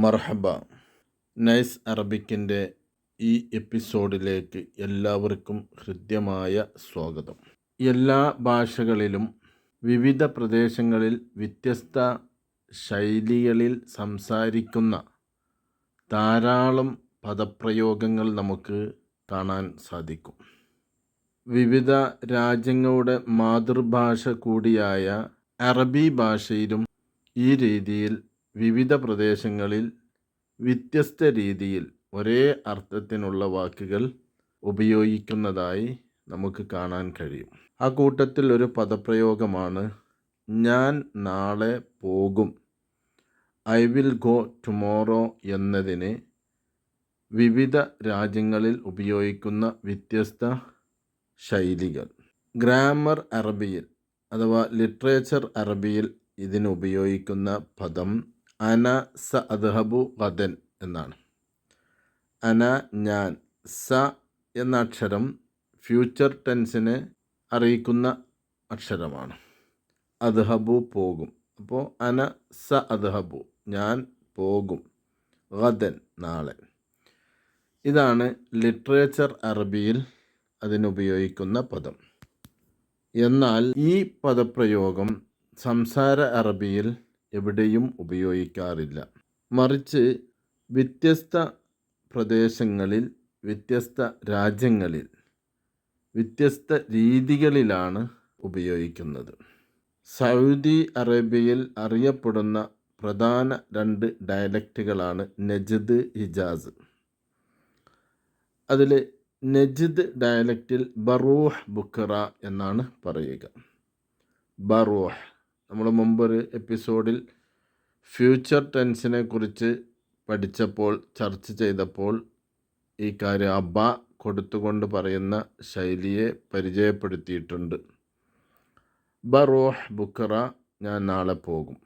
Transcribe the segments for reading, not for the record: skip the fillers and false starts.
മർഹബ. നൈസ് അറബിക്കിൻ്റെ ഈ എപ്പിസോഡിലേക്ക് എല്ലാവർക്കും ഹൃദ്യമായ സ്വാഗതം. എല്ലാ ഭാഷകളിലും വിവിധ പ്രദേശങ്ങളിൽ വ്യത്യസ്ത ശൈലികളിൽ സംസാരിക്കുന്ന ധാരാളം പദപ്രയോഗങ്ങൾ നമുക്ക് കാണാൻ സാധിക്കും. വിവിധ രാജ്യങ്ങളുടെ മാതൃഭാഷ കൂടിയായ അറബി ഭാഷയിലും ഈ രീതിയിൽ വിവിധ പ്രദേശങ്ങളിൽ വ്യത്യസ്ത രീതിയിൽ ഒരേ അർത്ഥത്തിനുള്ള വാക്കുകൾ ഉപയോഗിക്കുന്നതായി നമുക്ക് കാണാൻ കഴിയും. ആ കൂട്ടത്തിൽ ഒരു പദപ്രയോഗമാണ് ഞാൻ നാളെ പോകും. ഐ വിൽ ഗോ ടുമോറോ എന്നതിന് വിവിധ രാജ്യങ്ങളിൽ ഉപയോഗിക്കുന്ന വ്യത്യസ്ത ശൈലികൾ. ഗ്രാമർ അറബിയിൽ അഥവാ ലിറ്ററേച്ചർ അറബിയിൽ ഇതിന് ഉപയോഗിക്കുന്ന പദം അന സ അദ്ഹബു ഗദൻ എന്നാണ്. അന ഞാൻ, സ എന്ന അക്ഷരം ഫ്യൂച്ചർ ടെൻസിനെ അറിയിക്കുന്ന അക്ഷരമാണ്. അദ്ഹബു പോകും. അപ്പോൾ അന സ അദ്ഹബു ഞാൻ പോകും, ഗദൻ നാളെ. ഇതാണ് ലിറ്ററേച്ചർ അറബിയിൽ അതിനുപയോഗിക്കുന്ന പദം. എന്നാൽ ഈ പദപ്രയോഗം സംസാര അറബിയിൽ എവിടെയും ഉപയോഗിക്കാറില്ല. മറിച്ച് വ്യത്യസ്ത പ്രദേശങ്ങളിൽ വ്യത്യസ്ത രാജ്യങ്ങളിൽ വ്യത്യസ്ത രീതികളിലാണ് ഉപയോഗിക്കുന്നത്. സൗദി അറേബ്യയിൽ അറിയപ്പെടുന്ന പ്രധാന 2 ഡയലക്റ്റുകളാണ് നജ്ദ്, ഹിജാസ്. അതിൽ നജ്ദ് ഡയലക്റ്റിൽ ബറൂഹ് ബുഖറ എന്നാണ് പറയുക. ബറൂഹ് നമ്മൾ മുമ്പൊരു എപ്പിസോഡിൽ ഫ്യൂച്ചർ ടെൻസിനെ കുറിച്ച് പഠിച്ചപ്പോൾ ചർച്ച ചെയ്തപ്പോൾ ഈ കാര്യം അബ കൊടുത്തുകൊണ്ട് പറയുന്ന ശൈലിയെ പരിചയപ്പെടുത്തിയിട്ടുണ്ട്. ബറൂഹ് ബുഖറ ഞാൻ നാളെ പോകും.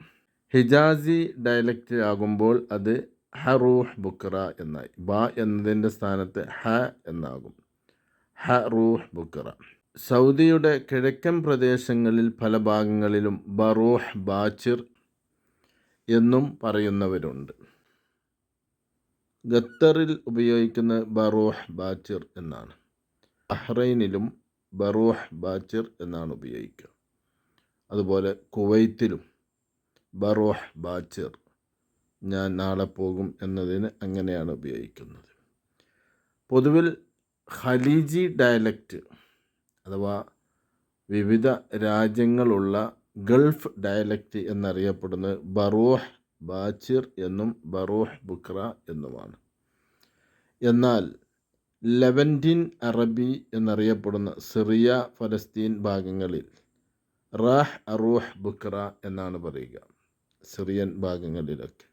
ഹിജാസി ഡയലക്റ്റ് ആകുമ്പോൾ അത് ഹറൂഹ് ബുഖറ എന്നായി. ബ എന്നതിൻ്റെ സ്ഥാനത്ത് ഹ എന്നാകും. ഹറൂഹ് ബുഖറ. സൗദിയുടെ കിഴക്കൻ പ്രദേശങ്ങളിൽ പല ഭാഗങ്ങളിലും ബറൂഹ് ബാച്ചിർ എന്നും പറയുന്നവരുണ്ട്. ഖത്തറിൽ ഉപയോഗിക്കുന്ന ബറൂഹ് ബാച്ചിർ എന്നാണ്. ബഹ്റൈനിലും ബറൂഹ് ബാച്ചിർ എന്നാണ് ഉപയോഗിക്കുക. അതുപോലെ കുവൈത്തിലും ബറൂഹ് ബാച്ചിർ ഞാൻ നാളെ പോകും എന്നതിന് അങ്ങനെയാണ് ഉപയോഗിക്കുന്നത്. പൊതുവിൽ ഖലീജി ഡയലക്റ്റ് അഥവാ വിവിധ രാജ്യങ്ങളുള്ള ഗൾഫ് ഡയലക്റ്റ് എന്നറിയപ്പെടുന്നത് ബറൂഹ് ബാച്ചിർ എന്നും ബറൂഹ് ബുഖറ എന്നുമാണ്. എന്നാൽ ലെവൻറ്റിൻ അറബി എന്നറിയപ്പെടുന്ന സിറിയ, ഫലസ്തീൻ ഭാഗങ്ങളിൽ റാഹ് അറൂഹ് ബുഖറ എന്നാണ് പറയുക, സിറിയൻ ഭാഗങ്ങളിലൊക്കെ.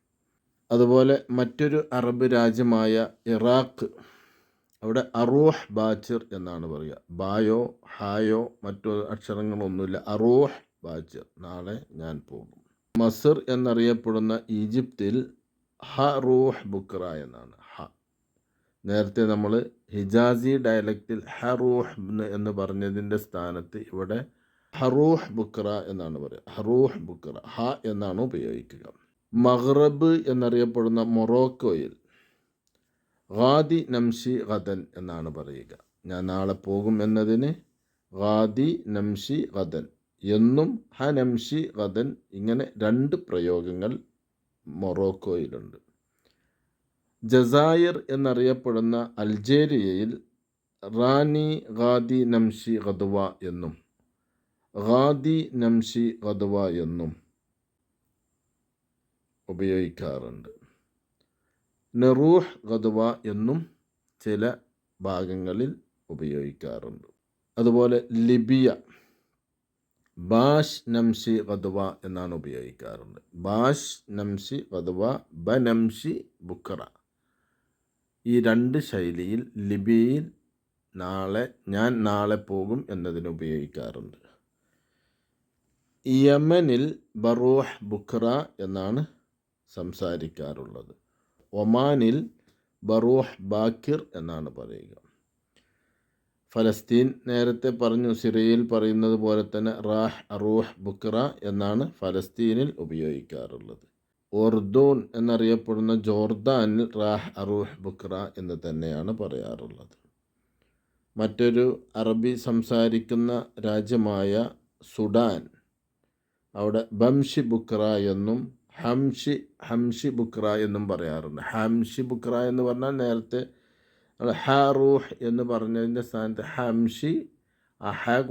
അതുപോലെ മറ്റൊരു അറബ് രാജ്യമായ ഇറാഖ്, അവിടെ അറൂഹ് ബാച്ചിർ എന്നാണ് പറയുക. ബായോ ഹായോ മറ്റു അക്ഷരങ്ങളൊന്നുമില്ല. അറൂഹ് ബാച്ചിർ നാളെ ഞാൻ പോകും. മസർ എന്നറിയപ്പെടുന്ന ഈജിപ്തിൽ ഹറൂഹ് ബുഖറ എന്നാണ്. നേരത്തെ നമ്മൾ ഹിജാസി ഡയലക്റ്റിൽ ഹറൂഹ് എന്ന് പറഞ്ഞതിൻ്റെ സ്ഥാനത്ത് ഇവിടെ ഹറൂഹ് ബുഖറ എന്നാണ് പറയുക. ഹറൂഹ് ബുഖറ ഹ എന്നാണ് ഉപയോഗിക്കുക. മഗ്റബ് എന്നറിയപ്പെടുന്ന മൊറോക്കോയിൽ ഗാദി നംഷി ഗദൻ എന്നാണ് പറയുക. ഞാൻ നാളെ പോകും എന്നതിന് ഗാദി നംഷി ഗദൻ എന്നും ഹ നംഷി ഗദൻ, ഇങ്ങനെ 2 പ്രയോഗങ്ങൾ മൊറോക്കോയിലുണ്ട്. ജസായിർ എന്നറിയപ്പെടുന്ന അൾജേരിയയിൽ റാനി ഗാദി നംഷി ഗദ്വ എന്നും ഗാദി നംഷി ഗദ്വ എന്നും ഉപയോഗിക്കാറുണ്ട്. നെറൂഹ് ഗദ്വ എന്നും ചില ഭാഗങ്ങളിൽ ഉപയോഗിക്കാറുണ്ട്. അതുപോലെ ലിബിയ ബാഷ് നംഷി ഗദ്വ എന്നാണ് ഉപയോഗിക്കാറുണ്ട്. ബാഷ് നംഷി ഗദ്വ, ബ നംഷി ബുഖറ. ഈ 2 ശൈലിയിൽ ലിബിയയിൽ ഞാൻ നാളെ പോകും എന്നതിന് ഉപയോഗിക്കാറുണ്ട്. യമനിൽ ബറൂഹ് ബുഖറ എന്നാണ് സംസാരിക്കാറുള്ളത്. ഒമാനിൽ ബറൂഹ് ബാക്കിർ എന്നാണ് പറയുക. ഫലസ്തീൻ നേരത്തെ പറഞ്ഞു, സിറിയയിൽ പറയുന്നത് പോലെ തന്നെ റാഹ് അറൂഹ് ബുഖറ എന്നാണ് ഫലസ്തീനിൽ ഉപയോഗിക്കാറുള്ളത്. ഉർദൂൻ എന്നറിയപ്പെടുന്ന ജോർദാനിൽ റാഹ് അറൂഹ് ബുക്ര എന്ന് തന്നെയാണ് പറയാറുള്ളത്. മറ്റൊരു അറബി സംസാരിക്കുന്ന രാജ്യമായ സുഡാൻ, അവിടെ ബംഷി ബുക്ര എന്നും ഹംഷി ബുക്ര എന്നും പറയാറുണ്ട്. ഹംഷി ബുക്ര എന്ന് പറഞ്ഞാൽ നേരത്തെ റൂഹ് എന്ന് പറഞ്ഞതിൻ്റെ സ്ഥാനത്ത് ഹംഷി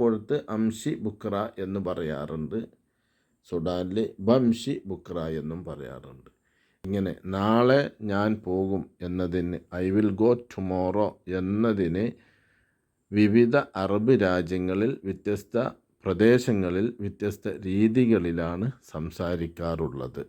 കൊടുത്ത് അംഷി ബുക്ര എന്ന് പറയാറുണ്ട്. സുഡാനിൽ ബംഷി ബുക്ര എന്നും പറയാറുണ്ട്. ഇങ്ങനെ നാളെ ഞാൻ പോകും എന്നതിന് ഐ വിൽ ഗോ ടുമോറോ എന്നതിന് വിവിധ അറബ് രാജ്യങ്ങളിൽ വ്യത്യസ്ത പ്രദേശങ്ങളിൽ വ്യത്യസ്ത രീതികളിലാണ് സംസാരിക്കാറുള്ളത്.